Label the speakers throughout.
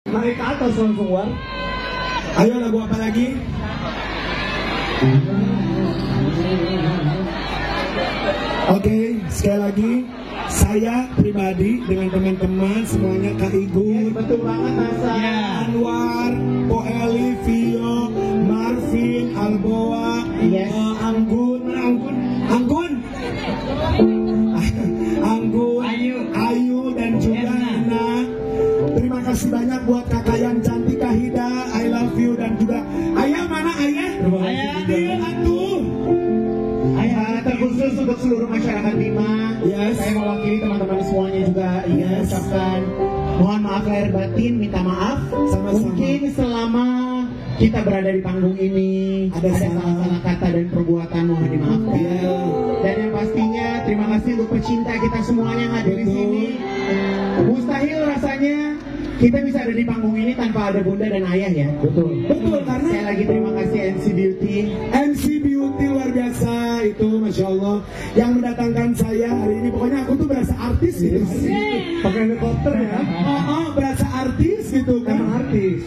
Speaker 1: Naik ke atas langsung, War.
Speaker 2: Ayo lagu apa lagi? Oke, sekali lagi saya pribadi dengan teman-teman semuanya, Kak Igun,
Speaker 1: Betul banget, Nasa.
Speaker 2: Anwar, Po Eli, Vio, Marvin, Alboa,
Speaker 1: Yes.
Speaker 2: Anggun, Ayu dan juga Ina. Terima kasih banyak buat kakak yang cantik, Kak Hida, I love you, dan juga Ayah, mana Ayah?
Speaker 1: Ayah
Speaker 2: hadir atuh.
Speaker 1: Ayah, terkhusus untuk seluruh masyarakat Bima.
Speaker 2: Yes.
Speaker 1: Saya mewakili teman-teman semuanya juga ingin mengucapkan mohon maaf lahir batin, minta maaf.
Speaker 2: Sama-sama.
Speaker 1: Mungkin selama kita berada di panggung ini
Speaker 2: Ada
Speaker 1: salah-salah kata dan perbuatan, mohon dimaafkan.
Speaker 2: Iya.
Speaker 1: Dan yang pastinya terima kasih untuk pecinta kita semuanya yang hadir di sini. Mustahil rasanya kita bisa ada di panggung ini tanpa ada bunda dan ayah ya.
Speaker 2: Betul, karena
Speaker 1: Saya lagi terima kasih NC Beauty.
Speaker 2: MC Beauty luar biasa itu, Masya Allah, yang mendatangkan saya hari ini. Pokoknya aku tuh berasa artis gitu.
Speaker 1: Pakai helikopter ya.
Speaker 2: Berasa artis gitu kan.
Speaker 1: Emang artis.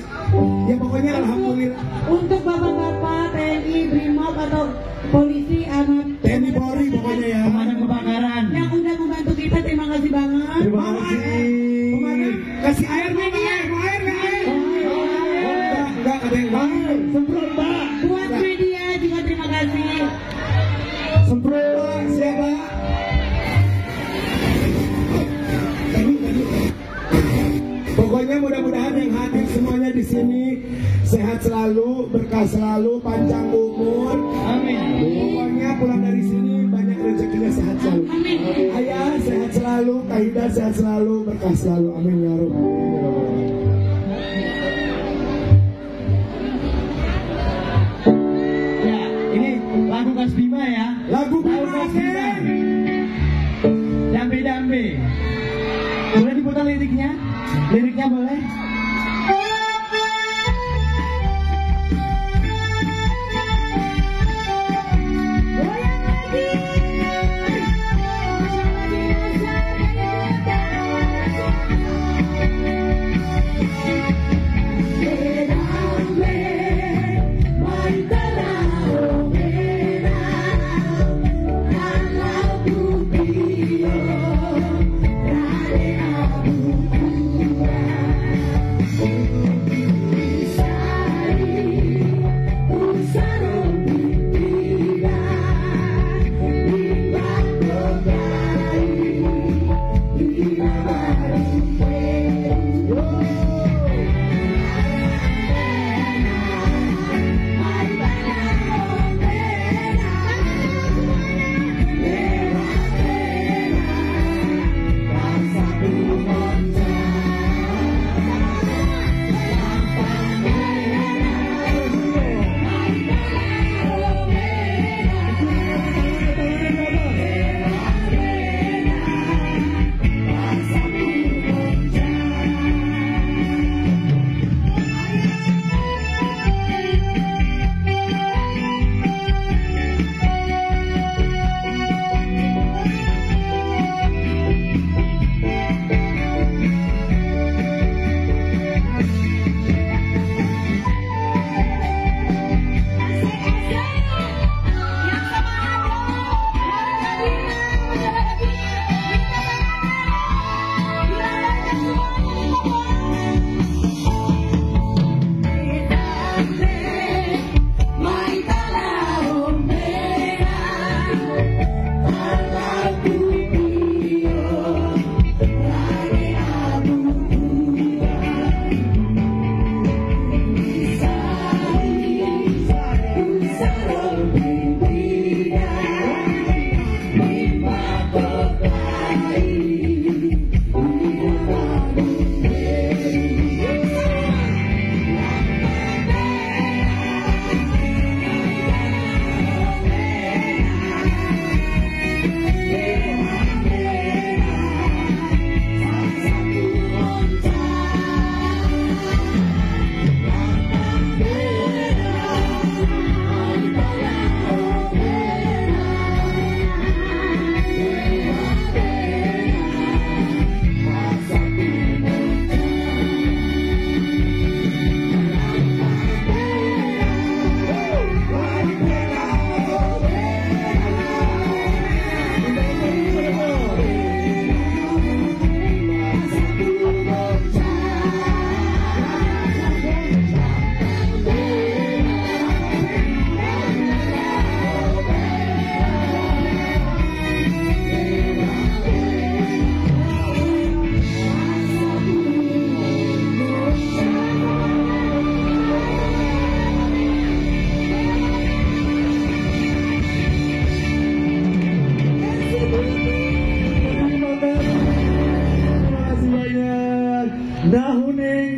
Speaker 2: Ya pokoknya alhamdulillah.
Speaker 3: Untuk bapak-bapak TNI, BRIMOB atau polisi, anak
Speaker 2: TNI Polri pokoknya ya.
Speaker 1: Pemadam kebakaran.
Speaker 3: yang udah membantu kita, terima kasih banget.
Speaker 1: Terima
Speaker 2: Mau
Speaker 1: kasih.
Speaker 2: air? Pemadam, kasih air, mau air, mau air, nggak air? Enggak, ada yang mau.
Speaker 1: Semprot, Pak.
Speaker 3: Buat media juga terima kasih.
Speaker 2: Semprot, Pak. Siapa? Pokoknya mudah-mudahan yang hadir semuanya di sini sehat selalu, berkah selalu, panjang umur.
Speaker 1: Amin.
Speaker 2: Pokoknya pulang dari sini banyak rezekinya, sehat selalu.
Speaker 3: Amin.
Speaker 2: Ayah sehat selalu, Kak Ida sehat selalu, berkah selalu. Amin ya Rabbal.
Speaker 1: Ya, ini lagu Kas Bima ya.
Speaker 2: Lagu
Speaker 1: Lagu
Speaker 2: Bima,
Speaker 1: Kas Bima.
Speaker 2: Ken.
Speaker 1: Dambe-dambe. Boleh diputar liriknya? Liriknya boleh?
Speaker 3: Goyang lagi.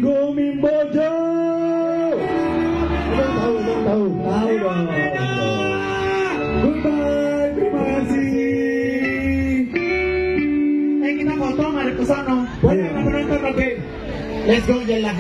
Speaker 4: Gumimbojo. Tahu dong.
Speaker 2: Goodbye, terima kasih.
Speaker 1: Kita foto ngadep ke sana.
Speaker 2: Banyak yang menonton, oke.
Speaker 1: Let's go, Jella.